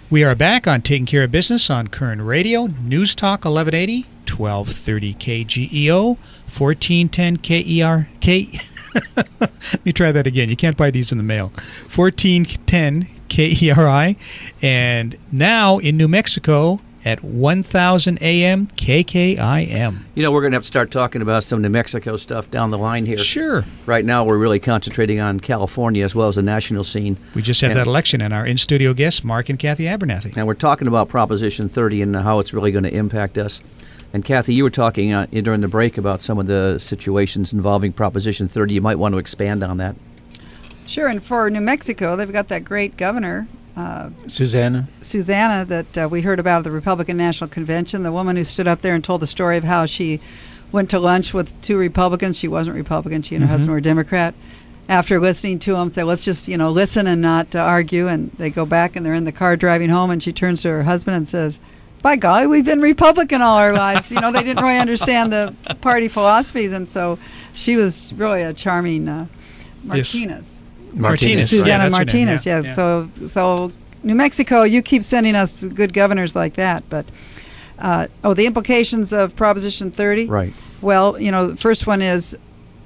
We are back on Taking Care of Business on Koerner Radio, News Talk 1180, 1230 KGEO, 1410 KER. Let me try that again. You can't buy these in the mail. 1410 KERI. And now in New Mexico at 1000 AM KKIM. You know, we're going to have to start talking about some New Mexico stuff down the line here. Sure. Right now, we're really concentrating on California as well as the national scene. We just had that election, and our in-studio guests, Mark and Cathy Abernathy. And we're talking about Proposition 30 and how it's really going to impact us. And Cathy, you were talking during the break about some of the situations involving Proposition 30. You might want to expand on that. Sure, and for New Mexico, they've got that great governor, Susanna, that we heard about at the Republican National Convention, the woman who stood up there and told the story of how she went to lunch with two Republicans. She wasn't Republican. She and her husband were Democrat. After listening to them, say, let's just, listen and not argue. And they go back and they're in the car driving home, and she turns to her husband and says, by golly, we've been Republican all our lives. They didn't really understand the party philosophies. And so she was really a charming Martinez. Martinez. Susanna Martinez, yes. Yeah. So New Mexico, you keep sending us good governors like that. But, the implications of Proposition 30? Right. Well, the first one is,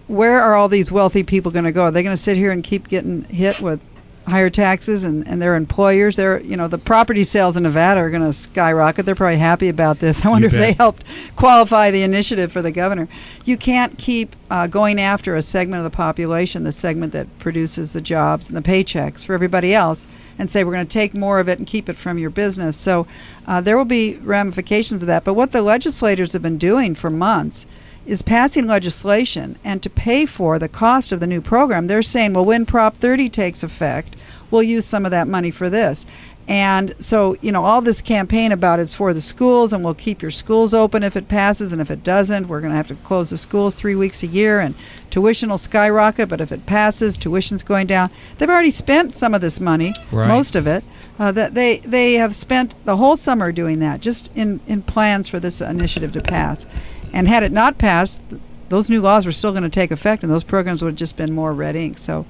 where are all these wealthy people going to go? Are they going to sit here and keep getting hit with higher taxes and their employers? The property sales in Nevada are going to skyrocket. They're probably happy about this. I wonder if they helped qualify the initiative for the governor. You can't keep going after a segment of the population, the segment that produces the jobs and the paychecks for everybody else, and say we're going to take more of it and keep it from your business. So there will be ramifications of that. But what the legislators have been doing for months is passing legislation, and to pay for the cost of the new program, they're saying, well, when Prop 30 takes effect, we'll use some of that money for this. And so, all this campaign about it's for the schools, and we'll keep your schools open if it passes, and if it doesn't, we're going to have to close the schools 3 weeks a year, and tuition will skyrocket, but if it passes, tuition's going down. They've already spent some of this money, most of it. That they have spent the whole summer doing that, just in plans for this initiative to pass. And had it not passed, those new laws were still going to take effect, and those programs would have just been more red ink. So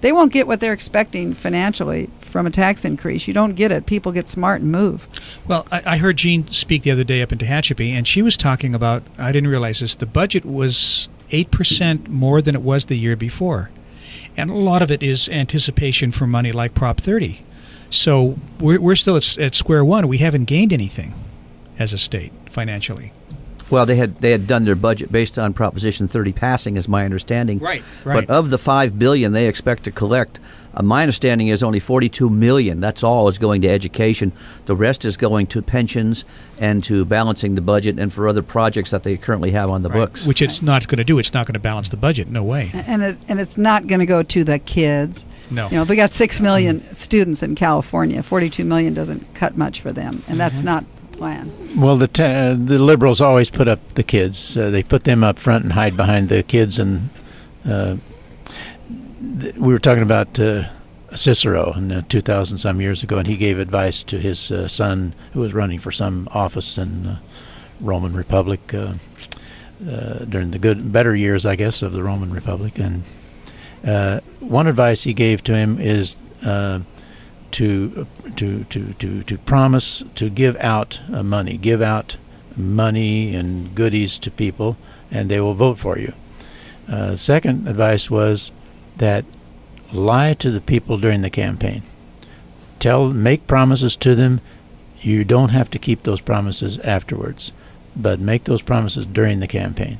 they won't get what they're expecting financially from a tax increase. You don't get it. People get smart and move. Well, I heard Jean speak the other day up in Tehachapi, and she was talking about, I didn't realize this, the budget was 8% more than it was the year before. And a lot of it is anticipation for money like Prop 30. So we're still at square one. We haven't gained anything as a state financially. Well, they had done their budget based on Proposition 30 passing, is my understanding. Right. But of the $5 billion they expect to collect, my understanding is only $42 million. That's all is going to education. The rest is going to pensions and to balancing the budget and for other projects that they currently have on the books. Which it's not going to do. It's not going to balance the budget. No way. And it's not going to go to the kids. No. We got 6 million students in California. 42 million doesn't cut much for them, and that's not plan. Well, the liberals always put up the kids. They put them up front and hide behind the kids. And we were talking about Cicero in 2000 some years ago, and he gave advice to his son who was running for some office in Roman Republic during the better years, I guess, of the Roman Republic. And one advice he gave to him is to promise to give out money and goodies to people, and they will vote for you. Second advice was that lie to the people during the campaign. Make promises to them. You don't have to keep those promises afterwards, but make those promises during the campaign.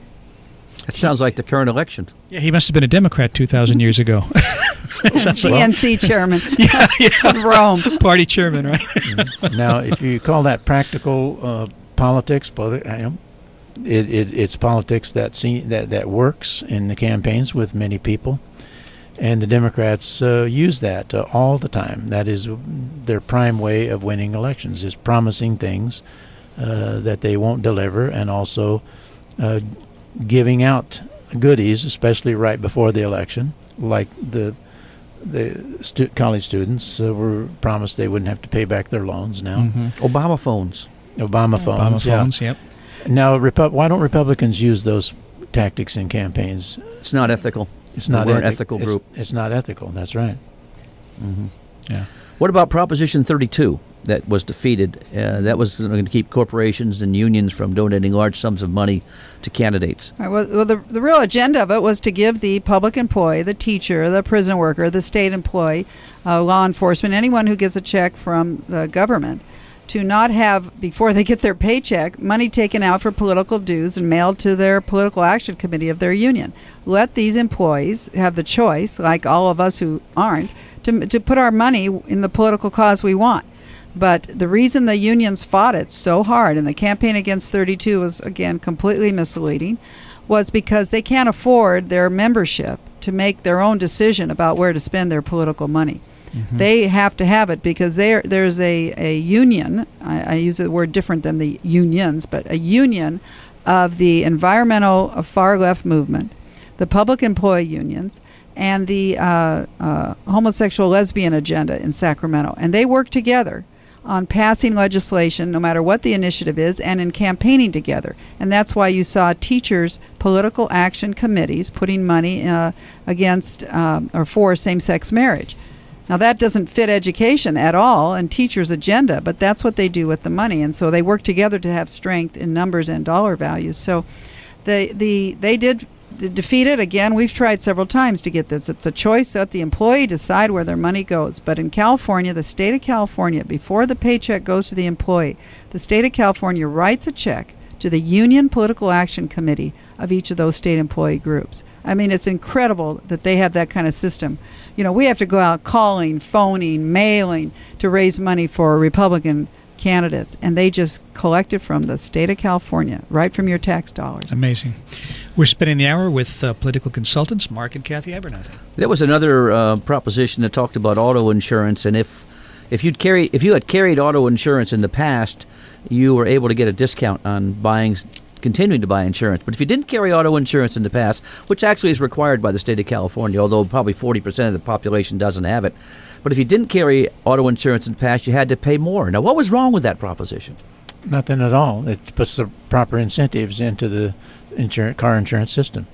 It sounds like the current election. Yeah, he must have been a Democrat 2,000 years ago. GNC chairman of Rome. Party chairman, right? Now, if you call that practical politics, it's politics that works in the campaigns with many people, and the Democrats use that all the time. That is their prime way of winning elections, is promising things that they won't deliver, and also giving out goodies, especially right before the election, like the college students were promised they wouldn't have to pay back their loans now. Obama phones. Obama phones, yep. Now, why don't Republicans use those tactics in campaigns? It's not ethical. It's not an ethical group. It's not ethical. That's right. Yeah. What about Proposition 32 that was defeated? That was going to keep corporations and unions from donating large sums of money to candidates. Right, well, the real agenda of it was to give the public employee, the teacher, the prison worker, the state employee, law enforcement, anyone who gets a check from the government, to not have, before they get their paycheck, money taken out for political dues and mailed to their political action committee of their union. Let these employees have the choice, like all of us who aren't, to put our money in the political cause we want. But the reason the unions fought it so hard, and the campaign against 32 was, again, completely misleading, was because they can't afford their membership to make their own decision about where to spend their political money. Mm-hmm. They have to have it because there's a union, I use the word different than the unions, but a union of the environmental far left movement, the public employee unions, and the homosexual lesbian agenda in Sacramento. And they work together on passing legislation, no matter what the initiative is, and in campaigning together. And that's why you saw teachers' political action committees putting money against or for same-sex marriage. Now, that doesn't fit education at all and teachers' agenda, but that's what they do with the money. And so they work together to have strength in numbers and dollar values. So they did defeat it. Again, we've tried several times to get this. It's a choice. Let the employee decide where their money goes. But in California, the state of California, before the paycheck goes to the employee, the state of California writes a check to the union political action committee of each of those state employee groups. I mean, it's incredible that they have that kind of system. You know, we have to go out calling, phoning, mailing to raise money for Republican candidates, and they just collect it from the state of California, right from your tax dollars. Amazing. We're spending the hour with political consultants Mark and Cathy Abernathy. There was another proposition that talked about auto insurance, and if you had carried auto insurance in the past, you were able to get a discount on continuing to buy insurance. But if you didn't carry auto insurance in the past, which actually is required by the state of California, although probably 40% of the population doesn't have it, but if you didn't carry auto insurance in the past, you had to pay more. Now, what was wrong with that proposition? Nothing at all. It puts the proper incentives into the car insurance system.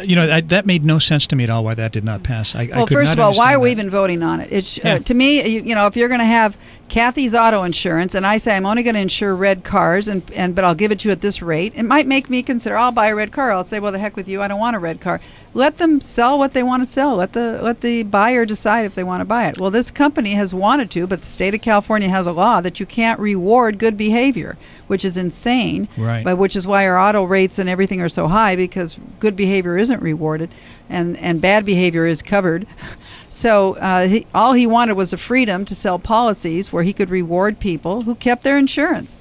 You know, that made no sense to me at all why that did not pass. Well, first of all, why are we even voting on it? To me, you know, if you're going to have Cathy's auto insurance and I say I'm only going to insure red cars but I'll give it to you at this rate, it might make me consider I'll buy a red car. I'll say, well, the heck with you, I don't want a red car. Let them sell what they want to sell. Let the buyer decide if they want to buy it. Well, this company has wanted to, but the state of California has a law that you can't reward good behavior, which is insane. Right. But which is why our auto rates and everything are so high, because good behavior isn't rewarded and bad behavior is covered. So all he wanted was the freedom to sell policies where he could reward people who kept their insurance.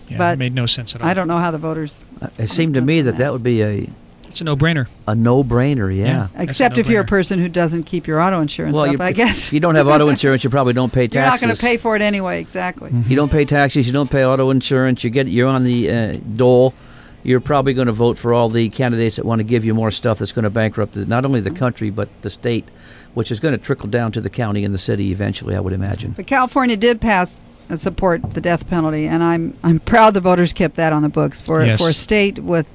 Yeah, but it made no sense at all. I don't know how the voters... It seemed to me that would be it's a no-brainer. A no-brainer, yeah. Except if you're a person who doesn't keep your auto insurance up, I guess. If you don't have auto insurance, you probably don't pay taxes. You're not going to pay for it anyway, exactly. Mm-hmm. You don't pay taxes, you don't pay auto insurance, you're on the dole. You're probably going to vote for all the candidates that want to give you more stuff that's going to bankrupt not only the country but the state, which is going to trickle down to the county and the city eventually, I would imagine. But California did pass and support the death penalty, and I'm proud the voters kept that on the books for a state with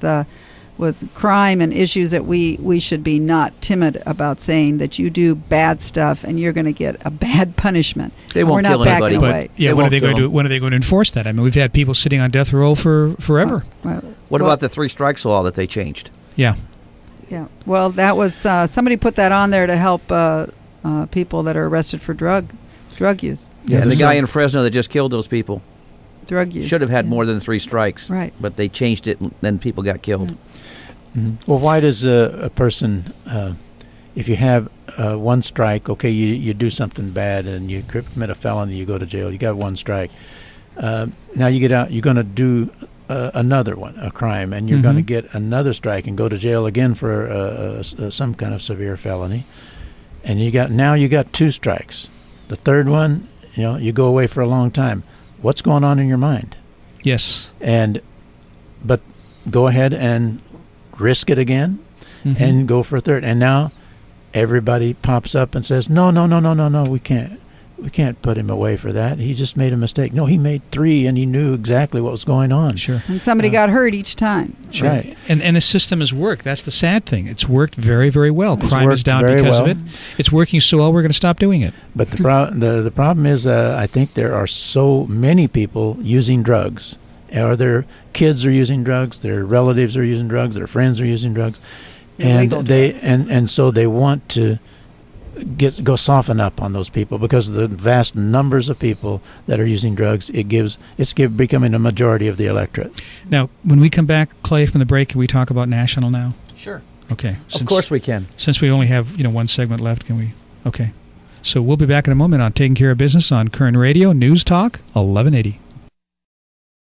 crime and issues that we should be not timid about saying that you do bad stuff and you're going to get a bad punishment. They won't kill anybody. But when are they going to enforce that? I mean, we've had people sitting on death row for forever. What about the 3 strikes law that they changed? Yeah. Yeah. Well, that was somebody put that on there to help people that are arrested for drug use. Yeah, and the guy in Fresno that just killed those people. Drug use. Should have had more than 3 strikes. Right. But they changed it and then people got killed. Mm-hmm. Well, why does a person, if you have 1 strike, okay, you do something bad and you commit a felony, you go to jail, you got 1 strike. Now you get out, you're going to do another one, a crime, and you're going to get another strike and go to jail again for some kind of severe felony. And you got 2 strikes. The third one, you go away for a long time. What's going on in your mind? Yes. But go ahead and risk it again and go for a third. And now everybody pops up and says, no, we can't. we can't put him away for that. He just made a mistake. No, he made 3, and he knew exactly what was going on. Sure. And somebody got hurt each time. Sure. Right. And the system has worked. That's the sad thing. It's worked very, very well. It's Crime is worked down very because well. of it. It's working so well, we're going to stop doing it. But the problem is, I think there are so many people using drugs. Or their kids are using drugs, their relatives are using drugs, their friends are using drugs, and so they want to go soften up on those people because of the vast numbers of people that are using drugs. It's becoming a majority of the electorate. Now, when we come back, Clay, from the break, can we talk about national now? Sure. Okay. Of course we can. Since we only have one segment left, can we? Okay. So we'll be back in a moment on Taking Care of Business on Koerner Radio, News Talk 1180.